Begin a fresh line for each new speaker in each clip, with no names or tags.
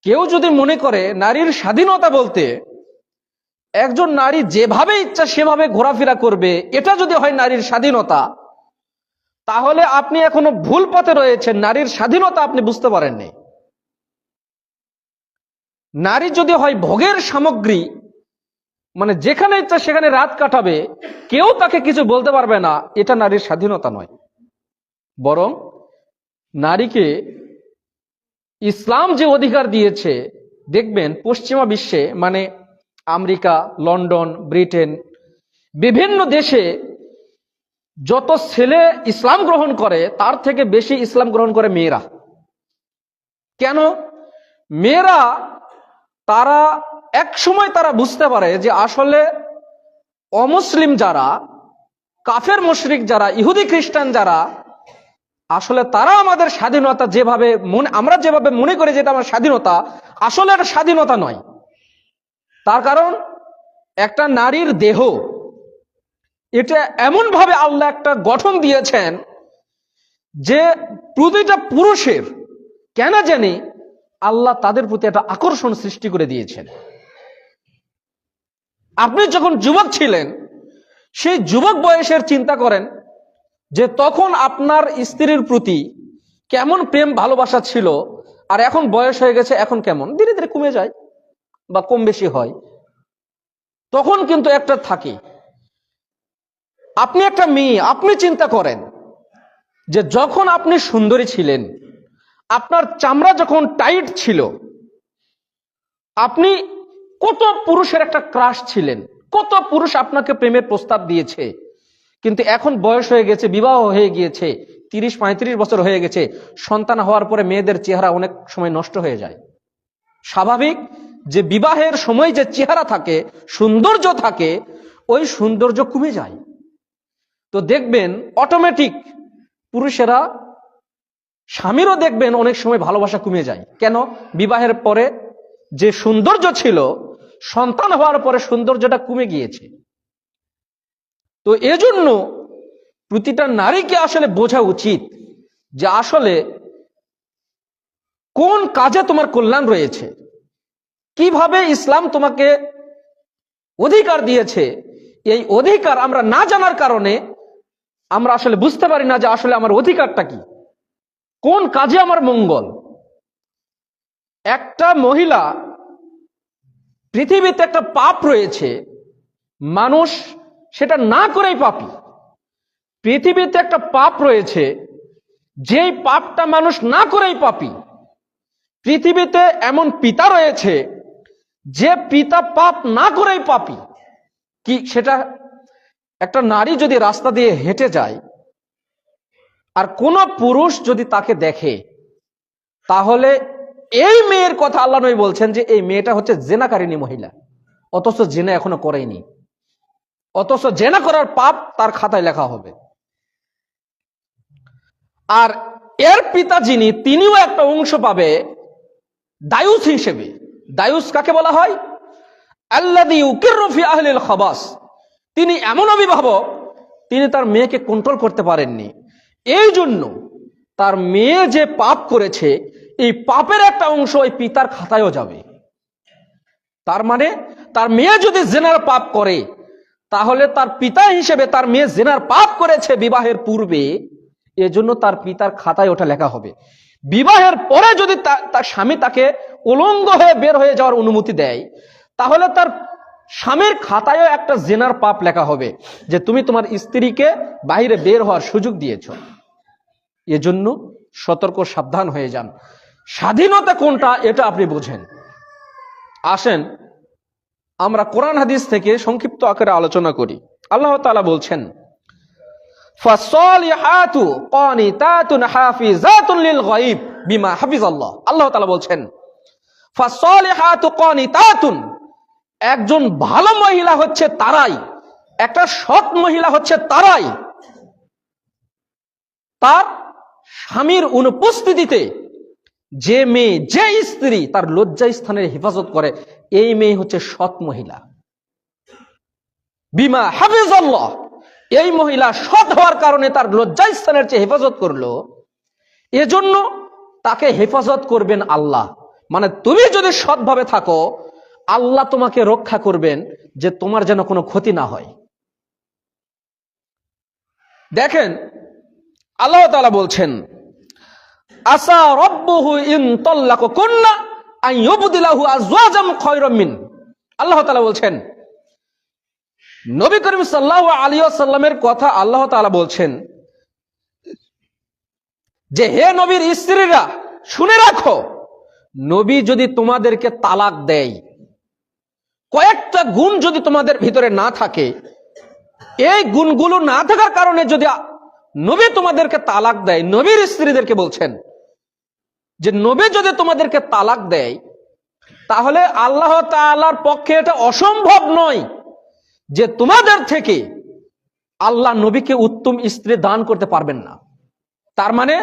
কেউ যদি মনে করে নারীর স্বাধীনতা বলতে একজন নারী যেভাবে ইচ্ছা সেভাবে ঘোরাফেরা করবে, এটা যদি হয় নারীর স্বাধীনতা, তাহলে আপনি এখনো ভুল পথে রয়েছেন। নারীর স্বাধীনতা আপনি বুঝতে পারেননি। নারী যদি হয় ভোগের সামগ্রী, মানে যেখানে ইচ্ছা সেখানে রাত কাটাবে, কেউ তাকে কিছু বলতে পারবে না, এটা নারীর স্বাধীনতা নয়। বরং নারীকে ইসলাম যে অধিকার দিয়েছে, দেখবেন পশ্চিমা বিশ্বে, মানে আমেরিকা, লন্ডন, ব্রিটেন, বিভিন্ন দেশে যত ছেলে ইসলাম গ্রহণ করে তার থেকে বেশি ইসলাম গ্রহণ করে মেয়েরা। কেন? মেয়েরা তারা এক সময় তারা বুঝতে পারে যে আসলে অমুসলিম যারা, কাফের মুশরিক যারা, ইহুদি খ্রিস্টান যারা, আসলে তারা আমাদের স্বাধীনতা যেভাবে আমরা যেভাবে মনে করি যেটা আমার স্বাধীনতা, আসলে এটা স্বাধীনতা নয়। তার কারণ একটা নারীর দেহ, এটা এমন ভাবে আল্লাহ একটা গঠন দিয়েছেন যে প্রতিটা পুরুষের কেন জানি আল্লাহ তাদের প্রতি একটা আকর্ষণ সৃষ্টি করে দিয়েছেন। আপনি যখন যুবক ছিলেন, সেই যুবক বয়সের চিন্তা করেন যে তখন আপনার স্ত্রীর প্রতি কেমন প্রেম ভালোবাসা ছিল, আর এখন বয়স হয়ে গেছে, এখন কেমন ধীরে ধীরে কমে যায় বা কম বেশি হয়। তখন কিন্তু একটা থাকে। আপনি একটা মেয়ে, আপনি চিন্তা করেন যে যখন আপনি সুন্দরী ছিলেন, আপনার চামড়া যখন টাইট ছিল, আপনি কত পুরুষের একটা ক্রাশ ছিলেন, কত পুরুষ আপনাকে প্রেমের প্রস্তাব দিয়েছে। কিন্তু এখন বয়স হয়ে গেছে, বিবাহ হয়ে গিয়েছে, 30-35 বছর হয়ে গেছে, সন্তান হওয়ার পরে মেয়েদের চেহারা অনেক সময় নষ্ট হয়ে যায়। স্বাভাবিক যে বিবাহের সময় যে চেহারা থাকে, সৌন্দর্য থাকে, ওই সৌন্দর্য কমে যায়। তো দেখবেন অটোমেটিক পুরুষেরা, স্বামীরও দেখবেন অনেক সময় ভালোবাসা কমে যায়। কেন? বিবাহের পরে যে সৌন্দর্য ছিল, সন্তান হওয়ার পরে সৌন্দর্যটা কমে গিয়েছে। তো এজন্য প্রতিটা নারীকে আসলে বোঝা উচিত যে আসলে কোন কাজে তোমার কল্যাণ রয়েছে, কিভাবে ইসলাম তোমাকে অধিকার দিয়েছে। এই অধিকার আমরা না জানার কারণে আমরা আসলে বুঝতে পারি না যে আসলে আমার অধিকারটা কি, কোন কাজে আমার মঙ্গল। একটা মহিলা, পৃথিবীতে একটা পাপ রয়েছে, মানুষ সেটা না করেই পাপী। পৃথিবীতে একটা পাপ রয়েছে, যেই পাপটা মানুষ না করেই পাপী। পৃথিবীতে এমন পিতা রয়েছে, যে পিতা পাপ না করেই পাপী। কি সেটা? একটা নারী যদি রাস্তা দিয়ে হেঁটে যায় আর কোন পুরুষ যদি তাকে দেখে, তাহলে এই মেয়ের কথা আল্লাহ নবী বলছেন যে এই মেয়েটা হচ্ছে জেনাকারিনী মহিলা, অথচ জেনা এখনো করেনি, অথচ জেনা করার পাপ তার খাতায় লেখা হবে। আর এর পিতা যিনি, তিনিও একটা অংশ পাবে দায়ুস হিসেবে। দায়ুস কাকে বলা হয়? আল্লাযী ইউকিররু ফি আহলিল খাবাস। তিনি এমন অভিভাবক, তিনি তার মেয়েকে কন্ট্রোল করতে পারেননি। এই জন্য তার মেয়ে যে পাপ করেছে, এই পাপের একটা অংশ ওই পিতার খাতায়ও যাবে। তার মানে তার মেয়ে যদি জিনার পাপ করে, তাহলে তার পিতা হিসেবে তার মেয়ে জিনার পাপ করেছে বিবাহের পূর্বে, এজন্য তার পিতার খাতায় ওটা লেখা হবে। বিবাহের পরে যদি তার স্বামী তাকে উলঙ্গ হয়ে বের হয়ে যাওয়ার অনুমতি দেয়, তাহলে তার স্বামীর খাতায়ও একটা জিনার পাপ লেখা হবে যে তুমি তোমার স্ত্রীকে বাইরে বের হওয়ার সুযোগ দিয়েছ। এজন্য সতর্ক, সাবধান হয়ে যান। স্বাধীনতা কোনটা এটা আপনি বুঝেন। আসেন আমরা কোরআন হাদিস থেকে সংক্ষিপ্ত আকারে আলোচনা করি। আল্লাহ তাআলা বলছেন, ফাসসালিহাতু কানিতাতুন হাফিজাতুন লিল গায়ব বিমা হাফিজাল্লাহ। আল্লাহ তাআলা বলছেন ফাসসালিহাতু কানিতাতুন, একজন ভালো মহিলা হচ্ছে তারাই, একটা সৎ মহিলা হচ্ছে তারাই, তার স্বামীর অনুপস্থিতিতে যে মেয়ে, যে স্ত্রী তার লজ্জা স্থানের হেফাজত করে, এই মেয়ে হচ্ছে সৎ মহিলা। বিমা হাফিজাল্লাহ, এই মহিলা সৎ হওয়ার কারণে তার লজ্জা স্থানের চেয়ে হেফাজত করলো, এজন্য তাকে হেফাজত করবেন আল্লাহ। মানে তুমি যদি সৎভাবে থাকো আল্লাহ তোমাকে রক্ষা করবেন যে তোমার যেন কোনো ক্ষতি না হয়। দেখেন আল্লাহ তাআলা বলছেন আসা রাব্বুহু ইন তাল্লাকুন্না আন ইউবদিলাহু আজওয়াজাম খায়রাম মিন। আল্লাহ তাআলা বলছেন, নবী করিম সাল্লাল্লাহু আলাইহি ওয়াসাল্লামের কথা আল্লাহ তাআলা বলছেন যে হে নবীর স্ত্রীরা শুনে রাখো, নবী যদি তোমাদেরকে তালাক দেয়, কয়েকটা গুণ যদি তোমাদের ভিতরে না থাকে, এই গুণগুলো না থাকার কারণে যদি নবী তোমাদেরকে তালাক দেয়, নবীর স্ত্রীদেরকে বলছেন যে নবী যদি তোমাদেরকে তালাক দেয়, তাহলে আল্লাহ তাআলার পক্ষে এটা অসম্ভব নয় যে তোমাদের থেকে আল্লাহ নবীকে উত্তম স্ত্রী দান করতে পারবেন না। তার মানে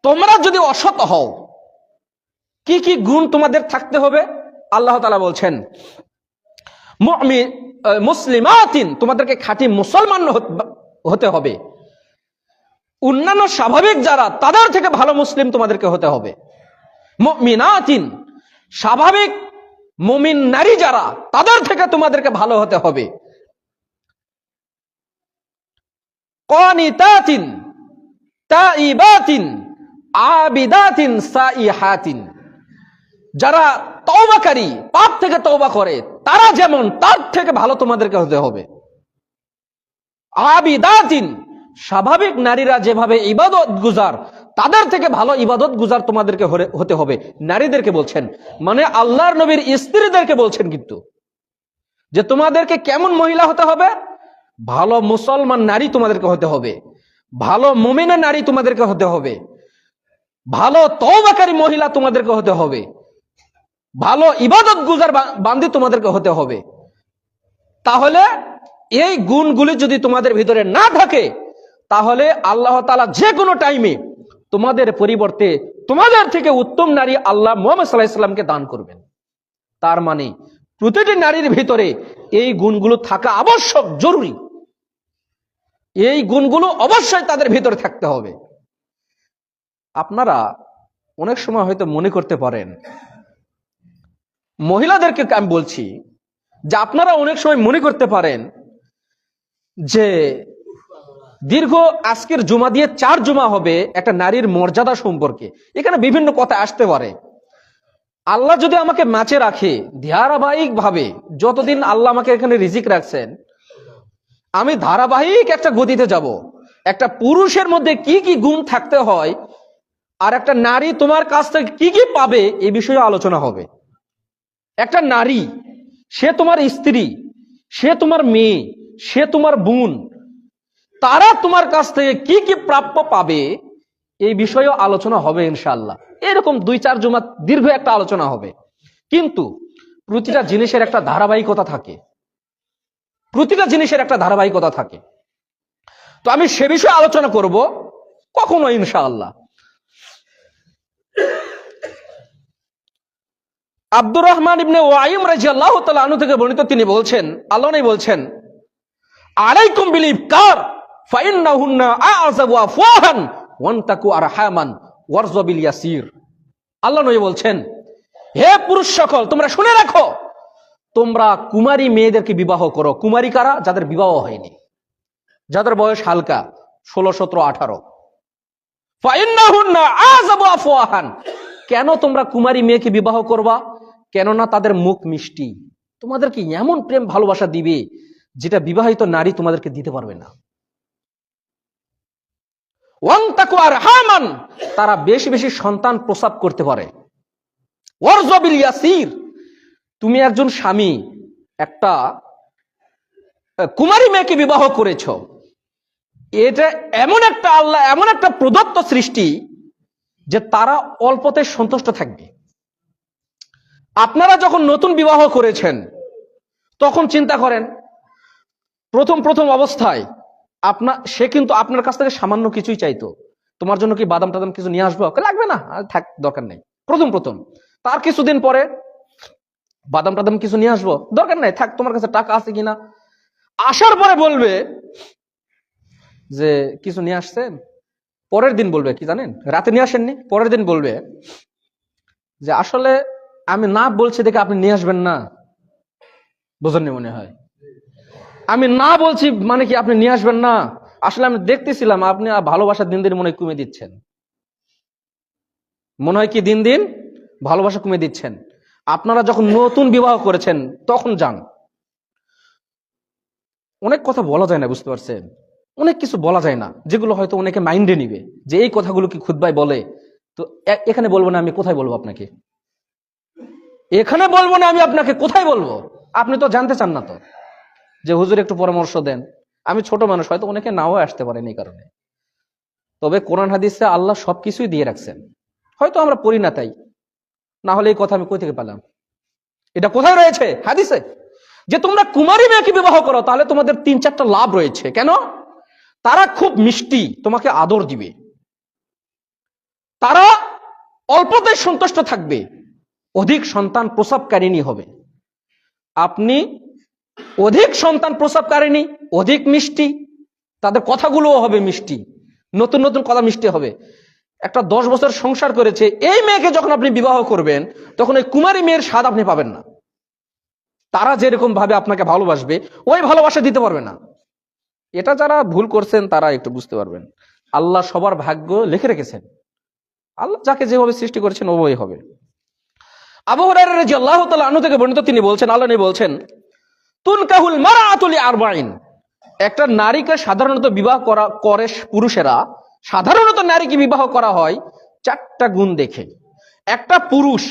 তোমরা যদি অসৎ হও, কি কি গুণ তোমাদের থাকতে হবে? আল্লাহ তাআলা বলছেন মুসলিমাতিন, তোমাদেরকে খাঁটি মুসলমান হতে হবে। অন্যান্য স্বাভাবিক যারা তাদের থেকে ভালো মুসলিম তোমাদেরকে হতে হবে। মুমিনাতিন, স্বাভাবিক মুমিন নারী যারা তাদের থেকে তোমাদেরকে ভালো হতে হবে। কানিতাতিন তাইবাতিন আবিদাতিন সাইহাতিন, যারা তওবাকারী, পাপ থেকে তওবা করে, তারা যেমন তার থেকে ভালো তোমাদেরকে হতে হবে। আবিদাতিন, স্বাভাবিক নারীরা যেভাবে ইবাদত গুজার, তাদের থেকে ভালো ইবাদত গুজার তোমাদেরকে হতে হবে। নারীদেরকে বলছেন, মানে আল্লাহর নবীর স্ত্রীদেরকে বলছেন কিন্তু, যে তোমাদেরকে কেমন মহিলা হতে হবে? ভালো মুসলমান নারী তোমাদেরকে হতে হবে, ভালো মুমিনা নারী তোমাদেরকে হতে হবে, ভালো তওবাকারী মহিলা তোমাদেরকে হতে হবে, ভালো ইবাদত গুজার বান্দি তোমাদেরকে হতে হবে। তাহলে এই গুণগুলি যদি তোমাদের ভিতরে না থাকে, তাহলে আল্লাহ তাআলা যে কোনো টাইমে তোমাদের পরিবর্তে তোমাদের থেকে উত্তম নারী আল্লাহ মুহাম্মদ সাল্লাল্লাহু আলাইহি ওয়াসাল্লামকে দান করবেন। তার মানে প্রতিটি নারীর ভিতরে এই গুণগুলো থাকা আবশ্যক, জরুরি। এই গুণগুলো অবশ্যই তাদের ভিতরে থাকতে হবে। আপনারা অনেক সময় হয়তো মনে করতে পারেন, মহিলাদেরকে আমি বলছি যে আপনারা অনেক সময় মনে করতে পারেন যে দীর্ঘ আজকের জুমা দিয়ে 4 জুমা হবে একটা নারীর মর্যাদা সম্পর্কে, এখানে বিভিন্ন কথা আসতে পারে। আল্লাহ যদি আমাকে মাঝে রাখে, ধারাবাহিক ভাবে যতদিন আল্লাহ আমাকে এখানে রিজিক রাখছেন, আমি ধারাবাহিক একটা গতিতে যাব। একটা পুরুষের মধ্যে কি কি গুণ থাকতে হয় আর একটা নারী তোমার কাছ থেকে কি কি পাবে, এই বিষয়ে আলোচনা হবে। একটা নারী, সে তোমার স্ত্রী, সে তোমার মেয়ে, সে তোমার বোন, তারা তোমার কাছ থেকে কি কি প্রাপ্য পাবে, এই বিষয়েও আলোচনা হবে ইনশাআল্লাহ। এরকম 2-4 জুমা দীর্ঘ একটা আলোচনা হবে। কিন্তু প্রতিটা জিনিসের একটা ধারাবাহিকতা থাকে, প্রতিটা জিনিসের একটা ধারাবাহিকতা থাকে। তো আমি সে বিষয়ে আলোচনা করব কখনো ইনশাআল্লাহ। আব্দুর রহমান ইবনে ওয়াইম রাদিয়াল্লাহু তাআলা আনহু থেকে বর্ণিত, তিনি বলছেন, আল্লাহ নবী বলছেন, আলাইকুম বিল ইবকার ফাইন্নাহুন্না আ'যাবু আফওয়াহান ওয়ান্তাকু আরহামান ওয়ারযু বিল ইয়াসির। আল্লাহ নবী বলছেন, হে পুরুষ সকল, তোমরা শুনে রাখো, তোমরা কুমারী মেয়েদেরকে বিবাহ করো। কুমারী কারা? যাদের বিবাহ হয়নি, যাদের বয়স হালকা, 16, 17, 18। ফাইন্নাহুন্না আ'যাবু আফওয়াহান, কেন তোমরা কুমারী মেয়েকে বিবাহ করবা? কেননা তাদের মুখ মিষ্টি, তোমাদেরকে এমন প্রেম ভালোবাসা দিবে যেটা বিবাহিত নারী তোমাদেরকে দিতে পারবে না। ওয়ান্তাকু আরহামান, তারা বেশি বেশি সন্তান প্রসব করতে পারে। ওয়ারযু বিল ইয়াসির, তুমি একজন স্বামী একটা কুমারী মেয়েকে বিবাহ করেছো, এটা এমন একটা আল্লাহ, এমন একটা প্রদত্ত সৃষ্টি যে তারা অল্পতে সন্তুষ্ট থাকবে। আপনারা যখন নতুন বিবাহ করেছেন তখন চিন্তা করেন, প্রথম অবস্থায় সে কিন্তু আপনার কাছ থেকে সামান্য কিছুই চাইতো। তোমার জন্য কি বাদাম টাদাম কিছু নিয়ে আসবো? লাগবে না, থাক, দরকার নেই। প্রথম তার কিছুদিন পরে বাদাম টাদাম কিছু নিয়ে আসবো, দরকার নেই, থাক, তোমার কাছে টাকা আছে কিনা। আসার পরে বলবে যে কিছু নিয়ে আসছেন। পরের দিন বলবে কি জানেন, রাতে নিয়ে আসেননি, পরের দিন বলবে যে আসলে আমি না বলছি দেখে আপনি নিয়ে আসবেন না, বোঝেননি মনে হয়। আমি না বলছি মানে কি আপনি নিয়ে আসবেন না? আসলে আমি দেখতেছিলাম আপনি ভালোবাসা দিন দিন মনে হয় কমে দিচ্ছেন, মনে হয় কি দিন দিন ভালোবাসা কমে দিচ্ছেন। আপনারা যখন নতুন বিবাহ করেছেন তখন যান, অনেক কথা বলা যায় না, বুঝতে পারছেন? অনেক কিছু বলা যায় না যেগুলো হয়তো অনেকে মাইন্ডে নিবে যে এই কথাগুলো কি খুতবায় বলে। তো এখানে বলবো না, আমি কোথায় বলবো আপনাকে? এখানে বলবো না, আমি আপনাকে কোথায় বলবো? আপনি তো জানতে চান না তো যে হুজুর একটু পরামর্শ দেন। আমি ছোট মানুষ, হয়তো অনেকে নাও আসতে পারেন এই কারণে। তবে কোরআন হাদিসে আল্লাহ সবকিছুই দিয়ে রাখছেন, হয়তো আমরা পড়ি না তাই। না হলে এই কথা আমি কই থেকে পেলাম? এটা কোথায় রয়েছে? হাদিসে। যে তোমরা কুমারী মেয়েকে বিবাহ করো তাহলে তোমাদের 3-4টা লাভ রয়েছে। কেন? তারা খুব মিষ্টি, তোমাকে আদর দিবে, তারা অল্পতেই সন্তুষ্ট থাকবে, অধিক সন্তান প্রসবকারিণী হবে। আপনি অধিক সন্তান প্রসবকারিণী, অধিক মিষ্টি, তাদের কথাগুলোও হবে মিষ্টি, নতুন নতুন কথা মিষ্টি হবে। একটা 10 বছর সংসার করেছে এই মেয়েকে যখন আপনি বিবাহ করবেন তখন ওই কুমারী মেয়ের স্বাদ আপনি পাবেন না। তারা যেরকম ভাবে আপনাকে ভালোবাসবে ওই ভালোবাসা দিতে পারবে না। এটা যারা ভুল করছেন তারা একটু বুঝতে পারবেন, আল্লাহ সবার ভাগ্য লিখে রেখেছেন। আল্লাহ যাকে যেভাবে সৃষ্টি করেছেন ওভাবেই হবে। আবু হুরায়রা রাদিয়াল্লাহু তাআলা আনহু থেকে বর্ণিত, তিনি বলছেন, আল্লাহ নবী বলছেন, তুনকাহুল মারআতু লিআরবাঈন। একটা নারীকে সাধারণত বিবাহ করে পুরুষেরা, সাধারণত নারীকে বিবাহ করা হয় 4টা গুণ দেখে। একটা পুরুষ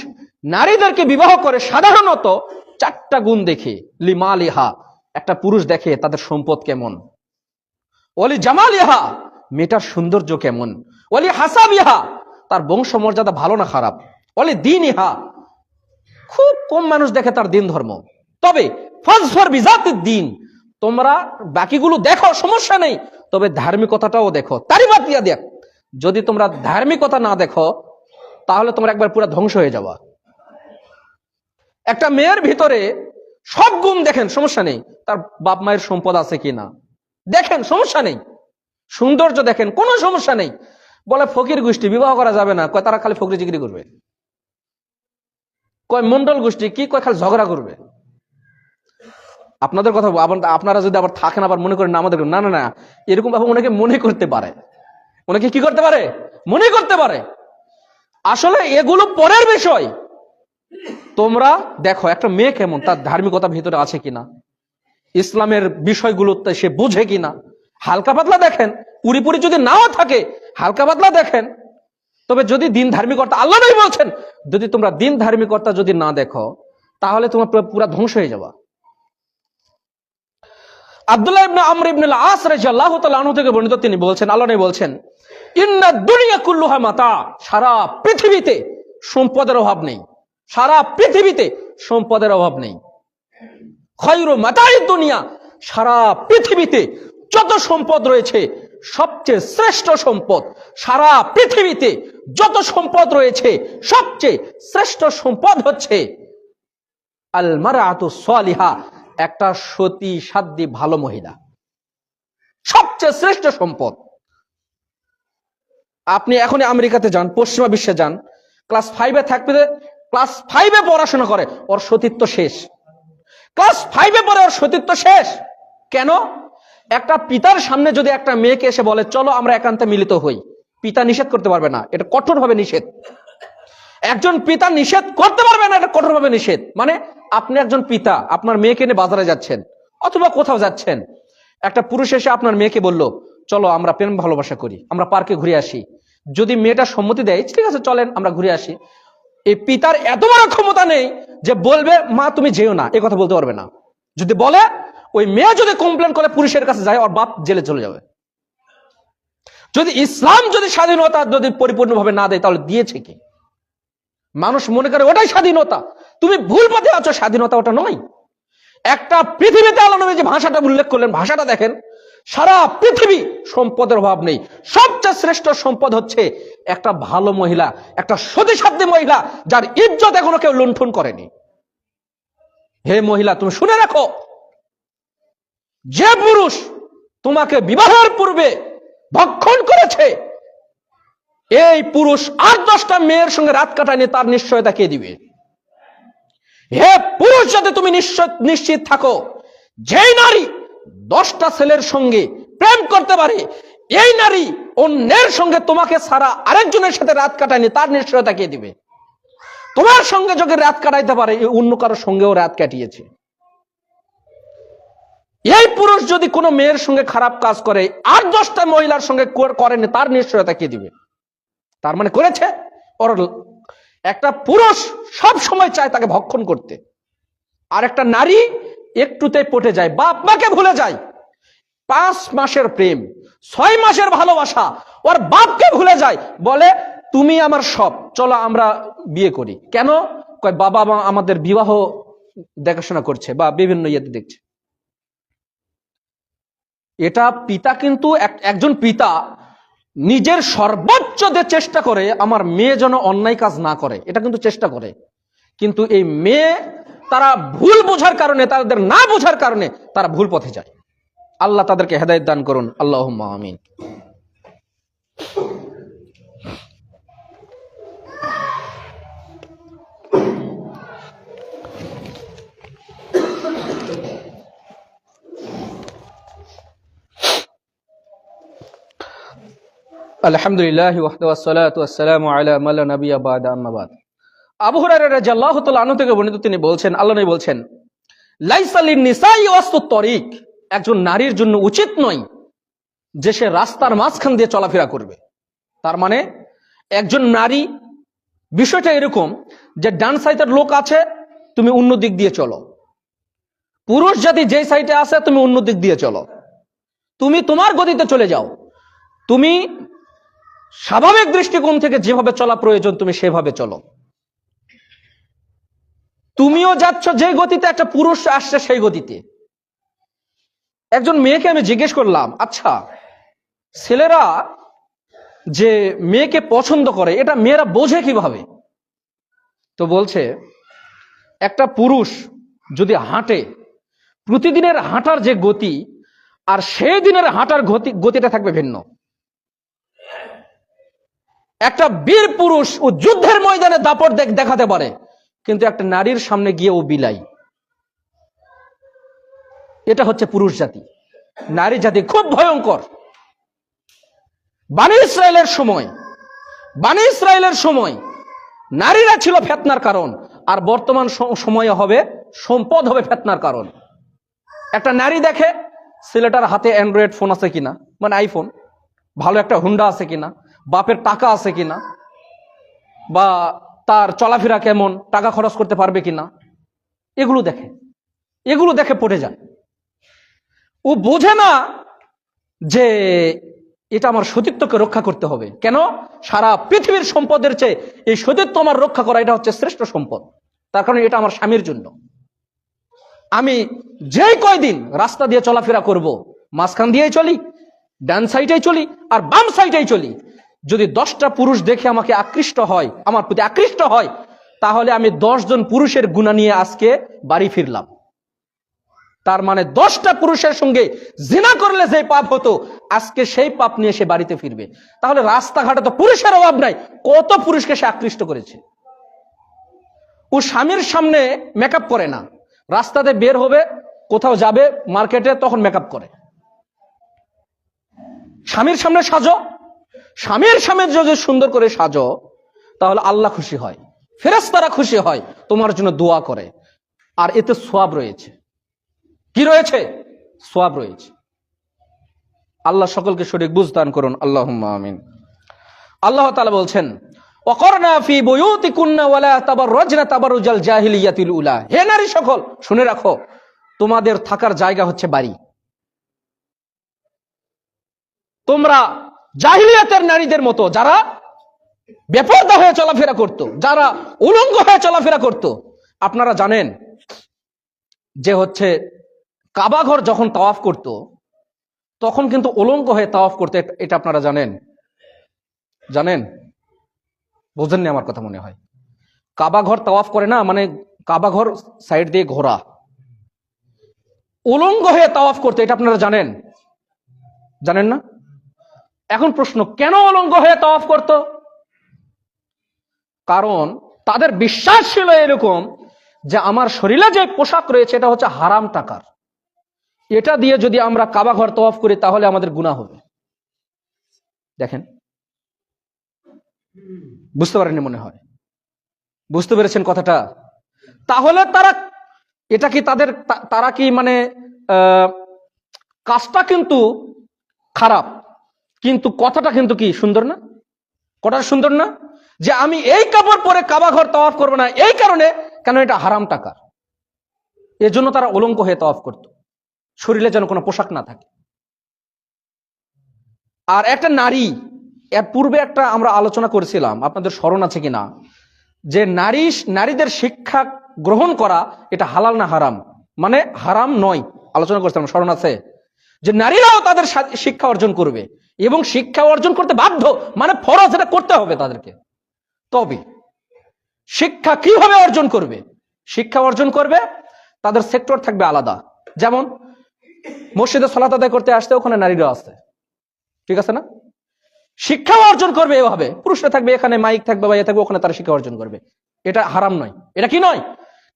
নারীদেরকে বিবাহ করে সাধারণত 4টা গুণ দেখে। লিমালিহা, একটা পুরুষ দেখে তাদের সম্পদ কেমন। ওয়ালি জামালিহা, মেয়েটার সৌন্দর্য কেমন। ওয়ালি হাসাবিহা, তার বংশমর্যাদা ভালো না খারাপ। ওয়ালি দীনিহা, খুব কম মানুষ দেখে তার দিন ধর্ম। তবে ফাজফার বিজাতিদ দ্বীন, তোমরা বাকিগুলো দেখো সমস্যা নেই, তবে ধার্মিকতাটাও দেখো। তারিবাত দিয়া দেখ, যদি তোমরা ধার্মিকতা না দেখো তাহলে তোমরা একবার পুরো ধ্বংস হয়ে যাবা। একটা মেয়ের ভিতরে সব গুণ দেখেন, সমস্যা নেই, তার বাপ মায়ের সম্পদ আছে কিনা দেখেন, সমস্যা নেই। সৌন্দর্য দেখেন, কোনো সমস্যা নেই। বলে ফকির গোষ্ঠী বিবাহ করা যাবে না, কয় তারা খালি ফকরি জিগরি করবে। কয় মন্ডল গোষ্ঠী কি, কয় খালি ঝগড়া করবে। আপনাদের কথা আপনারা যদি আবার থাকেন আবার মনে করেন আমাদের, না না না, এরকম ভাবে অনেকে মনে করতে পারে, অনেকে কি করতে পারে, মনে করতে পারে। আসলে এগুলো পরের বিষয়। তোমরা দেখো একটা মেয়ে কেমন, তার ধার্মিকতা ভিতরে আছে কিনা, ইসলামের বিষয়গুলোতে সে বুঝে কিনা। হালকা পাতলা দেখেন, পুরিপুরি যদি নাও থাকে হালকা পাতলা দেখেন। তবে যদি দিন ধার্মিকতা, আল্লাহ নবী বলছেন, যদি তোমরা দিন ধার্মিকতা যদি না দেখো তাহলে তোমরা পুরা ধ্বংস হয়ে যাবা। আব্দুল্লাহ ইবনে আমর ইবনে আল-আস রাদিয়াল্লাহু তাআলা আনহু থেকে বর্ণিত, তিনি বলছেন, আল্লাহ নবী বলছেন, ইন্না দুনিয়া কুল্লুহা মাতা, সারা পৃথিবীতে সম্পদের অভাব নেই, সারা পৃথিবীতে সম্পদের অভাব নেই। খায়রু মাতাঈদ দুনিয়া, সারা পৃথিবীতে যত সম্পদ রয়েছে সবচেয়ে শ্রেষ্ঠ সম্পদ, সারা পৃথিবীতে যত সম্পদ রয়েছে সবচেয়ে শ্রেষ্ঠ সম্পদ হচ্ছে আল মারআতু সালিহা, একটা সতী সাধ্বী ভালো মহিলা, সবচেয়ে শ্রেষ্ঠ সম্পদ। আপনি এখনই আমেরিকাতে যান, পশ্চিমা বিশ্বে যান, ক্লাস 5-এ থাকবে, ক্লাস 5-এ পড়াশোনা করে, ওর সতীত্ব শেষ। ক্লাস 5-এ পরে ওর সতীত্ব শেষ। কেন? একটা পিতার সামনে যদি একটা মেয়েকে এসে বলে চলো আমরা একান্তে মিলিত হই, পিতা নিষেধ করতে পারবে না, এটা কঠোরভাবে নিষেধ। একজন পিতা নিষেধ করতে পারবে না, এটা কঠোরভাবে নিষেধ। মানে আপনি একজন পিতা, আপনার মেয়েকে নিয়ে বাজারে যাচ্ছেন অথবা কোথাও যাচ্ছেন, একটা পুরুষ এসে আপনার মেয়েকে বলল চলো আমরা প্রেম ভালোবাসা করি, আমরা পার্কে ঘুরে আসি। যদি মেয়েটা সম্মতি দেয় ঠিক আছে চলেন আমরা ঘুরে আসি, এই পিতার এত বড় ক্ষমতা নেই যে বলবে মা তুমি যেও না, এ কথা বলতে পারবে না। যদি বলে, ওই মেয়ে যদি কমপ্লেন করে পুরুষের কাছে যায়, ওর বাপ জেলে চলে যাবে। যদি ইসলাম যদি স্বাধীনতা যদি পরিপূর্ণভাবে না দেয় তাহলে দিয়েছে কি? মানুষ মনে করে ওটাই স্বাধীনতা, তুমি ভুল পথে আছো, স্বাধীনতা ওটা নয়। একটা পৃথিবীতে আল্লাহ নবী যে ভাষাটা উল্লেখ করলেন, ভাষাটা দেখেন, সারা পৃথিবী সম্পদের অভাব নেই, সবচেয়ে শ্রেষ্ঠ সম্পদ হচ্ছে একটা ভালো মহিলা, একটা সতীসাধ্বী মহিলা, যার ইজ্জত এখনো কেউ লুণ্ঠন করেনি। হে মহিলা, তুমি শুনে রাখো, যে পুরুষ তোমাকে বিবাহের পূর্বে ভক্ষণ করেছে, এই পুরুষ 8-10টা মেয়ের সঙ্গে রাত কাটায়নি, তার নিশ্চয়তা কে দিবে? হে পুরুষ জাতি, তুমি নিশ্চিত থাকো, যেই নারী 10টা ছেলের সঙ্গে প্রেম করতে পারে, এই নারী অন্যের সঙ্গে তোমাকে ছাড়া আরেকজনের সাথে রাত কাটায়নি, তার নিশ্চয়তা কে দিবে? তোমার সঙ্গে যদি রাত কাটাইতে পারে, অন্য কারোর সঙ্গেও রাত কাটিয়েছে। এই পুরুষ যদি কোনো মেয়ের সঙ্গে খারাপ কাজ করে, আর 10টা মহিলার সঙ্গে করেনি, তার নিশ্চয়তা কে দিবে? তার মানে করেছে। ওর একটা পুরুষ সব সময় চায় তাকে ভক্ষণ করতে, আর একটা নারী একটুতে পটে যায়, বাপ মাকে ভুলে যায়। 5 মাসের প্রেম, 6 মাসের ভালোবাসা, ওর বাপকে ভুলে যায়, বলে তুমি আমার সব, চলো আমরা বিয়ে করি। কেন? কয় বাবা মা আমাদের বিবাহ দেখাশোনা করছে বা বিভিন্ন ইয়েতে দেখছে। এটা পিতা, কিন্তু একজন পিতা নিজের সর্বোচ্চ দিয়ে চেষ্টা করে আমার মেয়ে যেন অন্যায় কাজ না করে, এটা কিন্তু চেষ্টা করে। কিন্তু এই মেয়ে তারা ভুল বোঝার কারণে, তাদের না বোঝার কারণে তারা ভুল পথে যায়। আল্লাহ তাদেরকে হেদায়েত দান করুন, আল্লাহুম্মা আমিন। আলহামদুলিল্লাহ ওয়াহদাহু ওয়াসসালাতু ওয়াসসালামু আলা মান লা নাবিয়্যা বা'দা, আম্মা বা'দ। আবু হুরায়রা রাদিয়াল্লাহু তাআলা আনহু থেকে বর্ণিত, তিনি বলছেন, আল্লাহ নবী বলছেন, লাইসা লিন-নিসাই ওয়াসতুত তরিক, একজন নারীর জন্য উচিত নয় যে সে রাস্তার মাঝখান দিয়ে চলাফেরা করবে। তার মানে একজন নারী, বিষয়টা এরকম যে ডান সাইডের লোক আছে, তুমি অন্য দিক দিয়ে চলো। পুরুষ জাতি যেই সাইডে আছে, তুমি অন্য দিক দিয়ে চলো। তুমি তোমার গতিতে চলে যাও। তুমি স্বাভাবিক দৃষ্টিকোণ থেকে যেভাবে চলা প্রয়োজন, তুমি সেভাবে চলো। তুমিও যাচ্ছ যে গতিতে, একটা পুরুষ আসছে সেই গতিতে। একজন মেয়েকে আমি জিজ্ঞেস করলাম, আচ্ছা ছেলেরা যে মেয়েকে পছন্দ করে, এটা মেয়েরা বোঝে কিভাবে? তো বলছে, একটা পুরুষ যদি হাঁটে, প্রতিদিনের হাঁটার যে গতি আর সেই দিনের হাঁটার গতিটা থাকবে ভিন্ন। একটা বীর পুরুষ ও যুদ্ধের ময়দানে দাপট দেখাতে পারে, কিন্তু একটা নারীর সামনে গিয়ে ও বিলাই। এটা হচ্ছে পুরুষ জাতি। নারী জাতি খুব ভয়ঙ্কর। বনী ইসরায়েলের সময় নারীরা ছিল ফিতনার কারণ, আর বর্তমান সময়ে হবে সম্পদ হবে ফিতনার কারণ। একটা নারী দেখে ছেলেটার হাতে অ্যান্ড্রয়েড ফোন আছে কিনা, মানে আইফোন, ভালো একটা হুন্ডা আছে কিনা, বাপের টাকা আছে কিনা, বা তার চলাফেরা কেমন, টাকা খরচ করতে পারবে কিনা, এগুলো দেখে পড়ে যায়। ও বোঝে না যে এটা আমার সতীত্বকে রক্ষা করতে হবে। কেন? সারা পৃথিবীর সম্পদের চেয়ে এই সতীত্ব আমার রক্ষা করা, এটা হচ্ছে শ্রেষ্ঠ সম্পদ। তার কারণে এটা আমার স্বামীর জন্য। আমি যেই কয়দিন রাস্তা দিয়ে চলাফেরা করব, মাঝখান দিয়েই চলি, ডান সাইডেই চলি আর বাম সাইডেই চলি। যদি 10টা পুরুষ দেখে আমাকে আকৃষ্ট হয়, আমার প্রতি আকৃষ্ট হয়, তাহলে আমি 10 জন পুরুষের গুনাহ নিয়ে আজকে বাড়ি ফিরলাম। তার মানে 10টা পুরুষের সঙ্গে জিনা করলে যে পাপ হতো, আজকে সেই পাপ নিয়ে সে বাড়িতে ফিরবে। তাহলে রাস্তাঘাটে তো পুরুষের অভাব নাই, কত পুরুষকে সে আকৃষ্ট করেছে। ও স্বামীর সামনে মেকআপ করে না, রাস্তাতে বের হবে, কোথাও যাবে মার্কেটে, তখন মেকআপ করে। স্বামীর সামনে সাজো, স্বামীর সামনে যদি সুন্দর করে সাজো, তাহলে আল্লাহ খুশি হয়, ফেরেশতারা খুশি হয়, তোমার জন্য দোয়া করে। আর এতে সওয়াব রয়েছে। কি রয়েছে? সওয়াব রয়েছে। আল্লাহ সকলকে সঠিক বুঝ দান করুন, আল্লাহুম্মা আমিন। আল্লাহ তাআলা বলছেন, ওয়াকরনা ফি বুয়ুতিকুন্না ওয়ালা তাবাররাজনা তাবাররুজাল জাহিলিয়াতিল উলা। হে নারী সকল, শুনে রাখো, তোমাদের থাকার জায়গা হচ্ছে বাড়ি। তোমরা জাহিলিয়াতের নারীদের মতো, যারা বেপরদা হয়ে চলাফেরা করত, যারা উলঙ্গ হয়ে চলাফেরা করত। আপনারা জানেন যে হচ্ছে কাবা ঘর যখন তাওয়াফ করত, তখন কিন্তু উলঙ্গ হয়ে তাওয়াফ করতে। এটা আপনারা জানেন? বোঝেননি আমার কথা মনে হয়। কাবা ঘর তাওয়াফ করে না, মানে কাবা ঘর সাইড দিয়ে ঘোরা, উলঙ্গ হয়ে তাওয়াফ করতে। এটা আপনারা জানেন না? এখন প্রশ্ন, কেন উলঙ্গ হয়ে তাওয়াফ করত? কারণ তাদের বিশ্বাস ছিল এরকম যে আমার শরীরে যে পোশাক রয়েছে এটা হচ্ছে হারাম টাকার, এটা দিয়ে যদি আমরা কাবা ঘর তওয়াফ করি তাহলে আমাদের গুনাহ হবে। দেখেন, বুঝতে পারেননি মনে হয়, বুঝতে পেরেছেন কথাটা? তাহলে এটা কি তারা কি মানে কাজটা কিন্তু খারাপ, কিন্তু কথাটা কিন্তু কি সুন্দর না? কথাটা সুন্দর না? যে আমি এই কাপড় পরে কাবা ঘর তওয়াফ করবো না, এই কারণে, কেন এটা হারাম টাকা, এজন্য তারা উলঙ্গ হয়ে তওয়াফ করত, শরীরে যেন কোনো পোশাক না থাকে। আর একটা নারী, এর পূর্বে একটা আমরা আলোচনা করেছিলাম, আপনাদের স্মরণ আছে কিনা, যে নারীদের শিক্ষা গ্রহণ করা এটা হালাল না হারাম, মানে হারাম নয়, আলোচনা করছিলাম, স্মরণ আছে? যে নারীরাও তাদের শিক্ষা অর্জন করবে এবং শিক্ষা অর্জন করতে বাধ্য, মানে ফরজ, এটা করতে হবে তাদেরকে। তবে শিক্ষা কিভাবে অর্জন করবে? শিক্ষা অর্জন করবে, তাদের সেক্টর থাকবে আলাদা। যেমন মসজিদে সালাত আদায় করতে আসতে ওখানে নারীরা আছে, ঠিক আছে না? শিক্ষা অর্জন করবে এভাবে, পুরুষরা থাকবে এখানে, মাইক থাকবে বা থাকবে ওখানে, তারা শিক্ষা অর্জন করবে। এটা হারাম নয়, এটা কি নয়?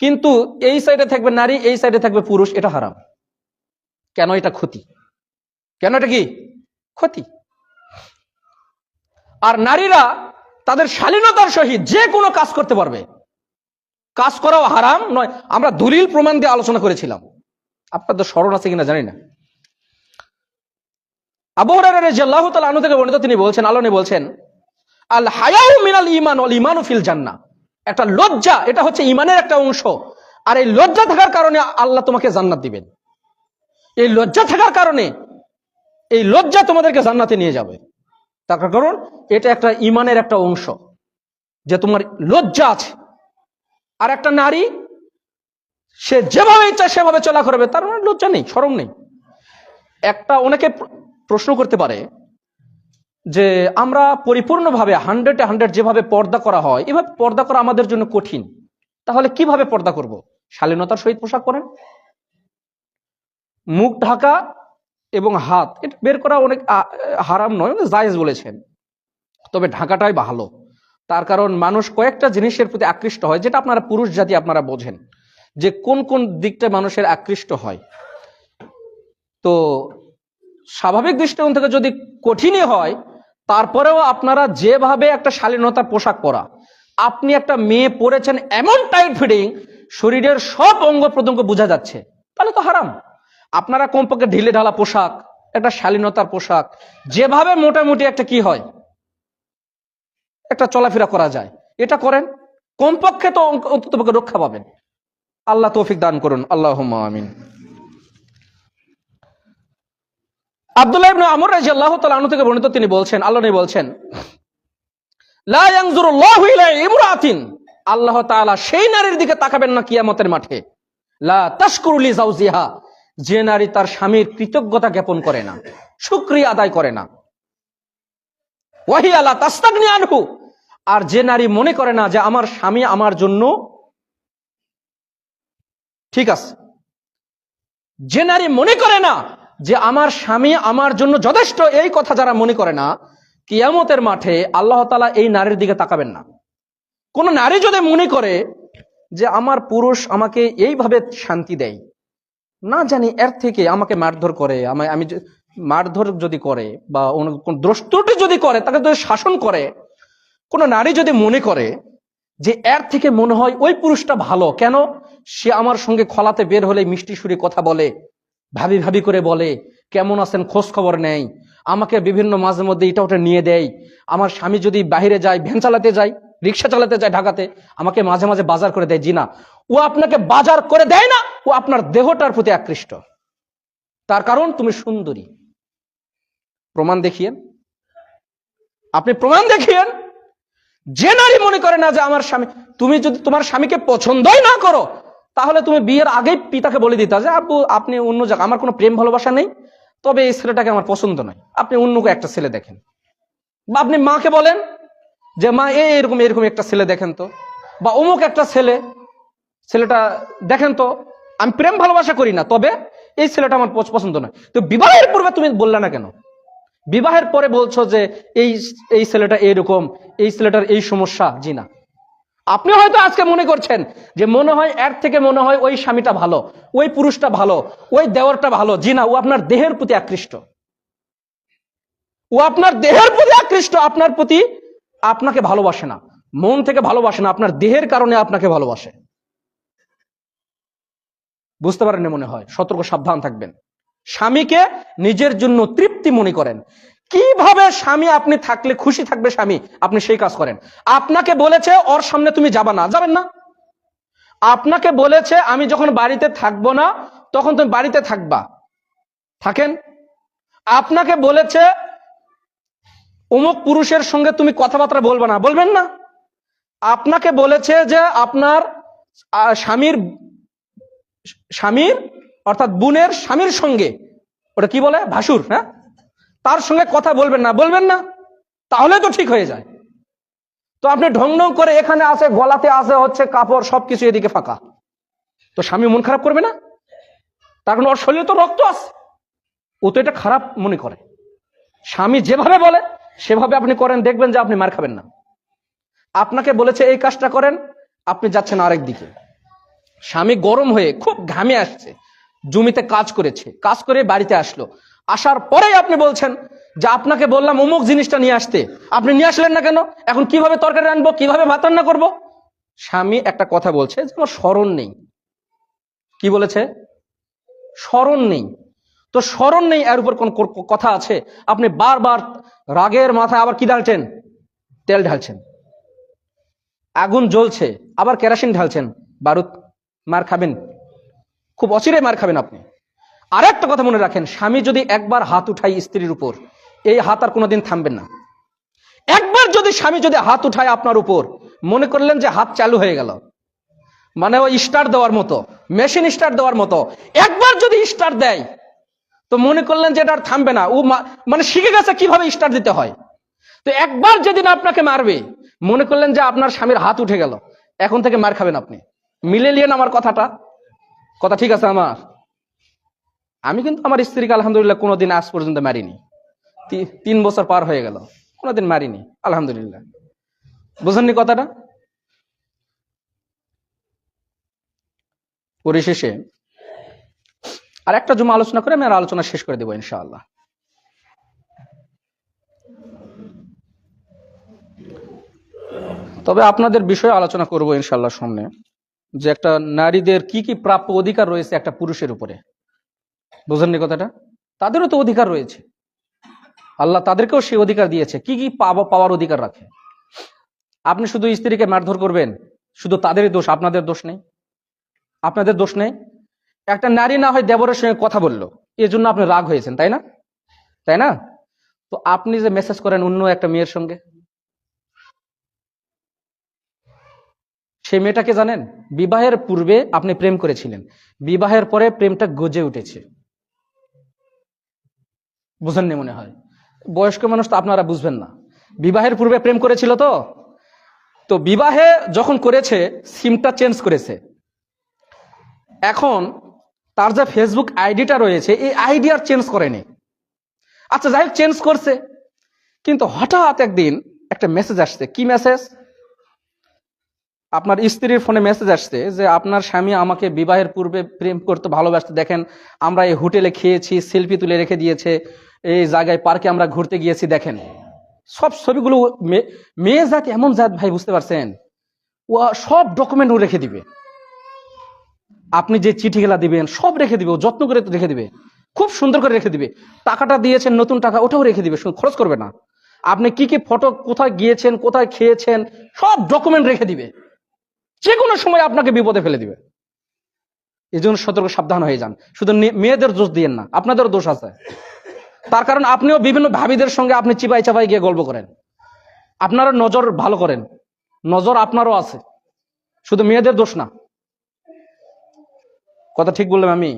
কিন্তু এই সাইডে থাকবে নারী, এই সাইডে থাকবে পুরুষ, এটা হারাম। কেন? এটা ক্ষতি। কেন? এটা কি ক্ষতি। আর নারীরা তাদের শালীনতার সহিত যে কোনো কাজ করতে পারবে, কাজ করাও হারাম নয়। আমরা দলিল প্রমাণ দিয়ে আলোচনা করেছিলাম, আপনাদের স্মরণ আছে কিনা জানি না। আবু হুরায়রা রাদিয়াল্লাহু তাআলা আনহু থেকে বর্ণিত, তিনি বলছেন, আল্লাহ নবী বলছেন, আল হায়াউ মিনাল ঈমান ওয়াল ঈমানু ফিল জান্নাহ। একটা লজ্জা, এটা হচ্ছে ঈমানের একটা অংশ, আর এই লজ্জা থাকার কারণে আল্লাহ তোমাকে জান্নাত দিবেন। এই লজ্জা থাকার কারণে, এই লজ্জা তোমাদেরকে জান্নাতে নিয়ে যাবে। তার কারণ এটা একটা ঈমানের একটা অংশ, যে তোমার লজ্জা আছে। আর একটা নারী, সে যেভাবে ইচ্ছা সেভাবে চলা করবে, তার মানে লজ্জা নেই, শরম নেই। অনেকে প্রশ্ন করতে পারে যে আমরা পরিপূর্ণভাবে 100-100 যেভাবে পর্দা করা হয়, এভাবে পর্দা করা আমাদের জন্য কঠিন, তাহলে কিভাবে পর্দা করব? শালীনতার সহিত পোশাক পরেন, মুখ ঢাকা এবং হাত এটা বের করা অনেক হারাম নয়, জায়েজ বলেছেন, তবে ঢাকাটাই ভালো। তার কারণ মানুষ কয়েকটা জিনিসের প্রতি আকৃষ্ট হয়, যেটা আপনারা পুরুষ জাতি আপনারা বোঝেন যে কোন কোন দিকটা মানুষের আকৃষ্ট হয়। তো স্বাভাবিক দৃষ্টিকোণ থেকে যদি কঠিনই হয়, তারপরেও আপনারা যেভাবে একটা শালীনতার পোশাক পরা, আপনি একটা মেয়ে পরেছেন এমন টাইট ফিটিং, শরীরের সব অঙ্গ প্রত্যঙ্গ বোঝা যাচ্ছে, তাহলে তো হারাম। আপনারা কমপক্ষে ঢিলে ঢালা পোশাক, একটা শালীনতার পোশাক, যেভাবে মোটামুটি একটা কি হয়, একটা চলাফেরা করা যায়, এটা করেন, কমপক্ষে তো অন্ততপক্ষে রক্ষা পাবেন। আল্লাহ তৌফিক দান করুন, আল্লাহুম্মা আমিন। আব্দুল্লাহ ইবনে আমর রাদিয়াল্লাহু তাআলা আনহু থেকে বর্ণিত, তিনি বলছেন, আল্লাহ নবী বলছেন, লা ইয়ানজুরুল্লাহু ইলা ইমরাতিন, আল্লাহ তাআলা সেই নারীর দিকে তাকাবেন না কিয়ামতের মাঠে, লা তাশকুরু লি যাওজিহা, যে নারী তার স্বামীর কৃতজ্ঞতা জ্ঞাপন করে না, শুকরিয়া আদায় করে না, ওয়াহিয়া লা তাস্তাগনি আনহু, আর যে নারী মনে করে না যে আমার স্বামী আমার জন্য ঠিক আছে, যে নারী মনে করে না যে আমার স্বামী আমার জন্য যথেষ্ট, এই কথা যারা মনে করে না, কিয়ামতের মাঠে আল্লাহ তাআলা এই নারীর দিকে তাকাবেন না। কোন নারী যদি মনে করে যে আমার পুরুষ আমাকে এইভাবে শান্তি দেয়, না জানি এর থেকে আমাকে মারধর করে, আমি মারধর যদি করে বা কোন দ্রষ্টুটি যদি করে, তাকে যদি শাসন করে, কোন নারী যদি মনে করে যে এর থেকে মনে হয় ওই পুরুষটা ভালো, কেন সে আমার সঙ্গে খলাতে বের হলে মিষ্টি সুরে কথা বলে, ভাবি ভাবি করে বলে, কেমন আছেন খোঁজ খবর নেয়, আমাকে বিভিন্ন মাঝে মধ্যে এটা ওটা নিয়ে দেয়, আমার স্বামী যদি বাইরে যায়, ভ্যান চালাতে যায়, রিক্সা চালাতে যায় ঢাকাতে, আমাকে মাঝে মাঝে বাজার করে দেয়। জি না, ও আপনাকে বাজার করে দেয় না, ও আপনার দেহটার প্রতি আকৃষ্ট। তার কারণ তুমি সুন্দরী। প্রমাণ দেখিয়েন, আপনি প্রমাণ দেখিয়েন। যে নারী মনে করে না যে আমার স্বামী, তুমি যদি তোমার স্বামীকে পছন্দই না করো, তাহলে তুমি বিয়ের আগেই পিতাকে বলে দিতা যে আব্বু আপনি অন্য জায়গা, আমার কোনো প্রেম ভালোবাসা নেই, তবে এই ছেলেটাকে আমার পছন্দ নয়, আপনি অন্য একটা ছেলে দেখেন। বা আপনি মাকে বলেন যে মা এরকম এরকম একটা ছেলে দেখেন তো, বা অমুক একটা ছেলেটা দেখেন তো, আমি প্রেম ভালোবাসা করি না, তবে এই ছেলেটা আমার পছন্দ নয়। তো বিবাহের পূর্বে তুমি বললে না কেন? বিবাহের পরে বলছো যে এই ছেলেটা এইরকম, এই ছেলেটার এই সমস্যা। জি না, আপনি হয়তো আজকে মনে করছেন যে মনে হয় এর থেকে মনে হয় ওই স্বামীটা ভালো, ওই পুরুষটা ভালো, ওই দেওরটা ভালো। জি না, ও আপনার দেহের প্রতি আকৃষ্ট, ও আপনার দেহের প্রতি আকৃষ্ট, আপনার প্রতি আপনাকে ভালোবাসে না, মন থেকে ভালোবাসে না, আপনার দেহের কারণে আপনাকে ভালোবাসে। বুঝতে পারেন মনে হয়? সতর্ক সাবধান থাকবেন। স্বামীকে নিজের জন্য তৃপ্তি মনে করেন। কিভাবে স্বামী আপনি থাকলে খুশি থাকবে স্বামী, আপনি সেই কাজ করেন। আপনাকে বলেছে ওর সামনে তুমি যাবা না, যাবেন না। আপনাকে বলেছে আমি যখন বাড়িতে থাকবো না তখন তুমি বাড়িতে থাকবা, থাকেন। আপনাকে বলেছে অমুক পুরুষের সঙ্গে তুমি কথাবার্তা বলবে না, বলবেন না। আপনাকে বলেছে যে আপনার স্বামীর অর্থাৎ বোনের স্বামীর সঙ্গে, ওটা কি বলে, ভাসুর, হ্যাঁ, তার সঙ্গে কথা বলবেন না, বলবেন না। তাহলে তো ঠিক হয়ে যায়। তো আপনি ঢং ঢং করে এখানে আছে, গলাতে আছে হচ্ছে কাপড়, সবকিছু এদিকে ফাঁকা, তো স্বামী মন খারাপ করবে না? তার কারণ ওর শরীরে তো রক্ত আছে, ও তো এটা খারাপ মনে করে। স্বামী যেভাবে বলে সেভাবে আপনি করেন, দেখবেন যে আপনি মার খাবেন না। আপনাকে বলেছে এই কাজটা করেন, আপনি যাচ্ছেন আরেক দিকে। স্বামী গরম হয়ে খুব ঘামে আসছে, জমিতে কাজ করেছে, কাজ করে বাড়িতে আসলো, আসার পরেই আপনি বলছেন যে আপনাকে বললাম অমুক জিনিসটা নিয়ে আসতে, আপনি নিয়ে আসলেন না কেন? এখন কিভাবে তরকারি রান্নবো, কিভাবে ভাত রান্না করবো? স্বামী একটা কথা বলছে যে আমার স্মরণ নেই। কি বলেছে? স্মরণ নেই। তো স্মরণ নেই, এর উপর কোন কথা আছে? আপনি বারবার রাগের মাথায় আবার কি ঢালছেন? তেল ঢালছেন। আগুন জ্বলছে, আবার কেরোসিন ঢালছেন, বারুদ। মার খাবেন, খুব অচিরে মার খাবেন আপনি। আর একটা কথা মনে রাখেন, স্বামী যদি একবার হাত উঠায় স্ত্রীর উপর, এই হাত আর কোনোদিন থামবেন না। একবার যদি স্বামী যদি হাত উঠায় আপনার উপর, মনে করলেন যে হাত চালু হয়ে গেল, মানে ওই স্টার্ট দেওয়ার মতো, মেশিন স্টার্ট দেওয়ার মতো একবার যদি স্টার্ট দেয়, তো মনে করলেন যে এটা আর থামবে না। ও মানে শিখে গেছে কিভাবে স্টার্ট দিতে হয়। তো একবার যেদিন আপনাকে মারবে, মনে করলেন যে আপনার স্বামীর হাত উঠে গেল, এখন থেকে মার খাবেন আপনি। মিলে নিয়েন আমার কথাটা, কথা ঠিক আছে আমার? আমি কিন্তু আমার স্ত্রীকে আলহামদুলিল্লাহ কোনোদিন আজ পর্যন্ত মারিনি। 3 বছর পার হয়ে গেল, কোনোদিন মারিনি আলহামদুলিল্লাহ। বুঝেননি কথাটা? পরিশেষে আর একটা জুমা আলোচনা করে আমি আর আলোচনা শেষ করে দেবো ইনশাআল্লাহ। তবে আপনাদের বিষয়ে আলোচনা করব ইনশাআল্লাহ সামনে, যে একটা নারীদের কি কি প্রাপ্য অধিকার রয়েছে একটা পুরুষের উপরে। বুঝেননি কথাটা? তাদেরও তো অধিকার রয়েছে, আল্লাহ তাদেরকেও সেই অধিকার দিয়েছে। কি কি পাওয়ার অধিকার রাখে। আপনি শুধু স্ত্রীকে মারধর করবেন, শুধু তাদেরই দোষ, আপনাদের দোষ নেই? আপনাদের দোষ নেই? একটা নারী না হয় দেবরের সঙ্গে কথা বললো, এর জন্য আপনি রাগ হয়েছেন, তাই না? তাই না? তো আপনি যে মেসেজ করেন অন্য একটা মেয়ের সঙ্গে, সেই মেয়েটাকে জানেন? বিবাহের পূর্বে আপনি প্রেম করেছিলেন, বিবাহের পরে প্রেমটা গজে উঠেছে। বুঝেননি মনে হয়? বয়স্ক মানুষ তো আপনারা বুঝবেন না। বিবাহের পূর্বে প্রেম করেছিল, তো তো বিবাহে যখন করেছে সিমটা চেঞ্জ করেছে, এখন তার যে ফেসবুক আইডিটা রয়েছে এই আইডি আর চেঞ্জ করেনি। আচ্ছা যাই হোক, চেঞ্জ করছে, কিন্তু হঠাৎ একদিন একটা মেসেজ আসছে। কি মেসেজ? আপনার স্ত্রীর ফোনে মেসেজ আসছে যে আপনার স্বামী আমাকে বিবাহের পূর্বে প্রেম করতে ভালোবাসতে, দেখেন আমরা এই হোটেলে খেয়েছি, সেলফি তুলে রেখে দিয়েছে, এই জায়গায় পার্কে আমরা ঘুরতে গিয়েছি, দেখেন। সব ছবিগুলো, মেয়ে জাত এমন জাত ভাই, বুঝতে পারছেন? ও সব ডকুমেন্ট ও রেখে দিবে, আপনি যে চিঠিগুলা দিবেন সব রেখে দিবে, ও যত্ন করে রেখে দিবে, খুব সুন্দর করে রেখে দিবে। টাকাটা দিয়েছেন নতুন টাকা, ওটাও রেখে দিবে, খরচ করবে না। আপনি কি কি ফটো, কোথায় গিয়েছেন, কোথায় খেয়েছেন, সব ডকুমেন্ট রেখে দিবে। যে কোনো সময় আপনাকে বিপদে ফেলে দিবে। এই জন্য সতর্ক সাবধান হয়ে যান। শুধু মেয়েদের দোষ দিয়েন না, আপনাদেরও দোষ আছে। তার কারণ আপনিও বিভিন্ন ভাবিদের সঙ্গে আপনি চিপাই চাপাই গিয়ে গল্প করেন, আপনারা নজর ভালো করেন, নজর আপনারও আছে, শুধু মেয়েদের দোষ না। কথা ঠিক বললাম আমি?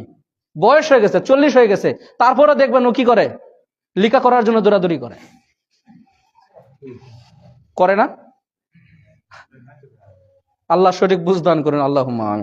বয়স হয়ে গেছে, 40 হয়ে গেছে, তারপরে দেখবেন ও কি করে, লিখা করার জন্য দৌড়াদৌড়ি করে না? আল্লাহ সঠিক বুঝদান করেন, আল্লাহুম্মা আমিন।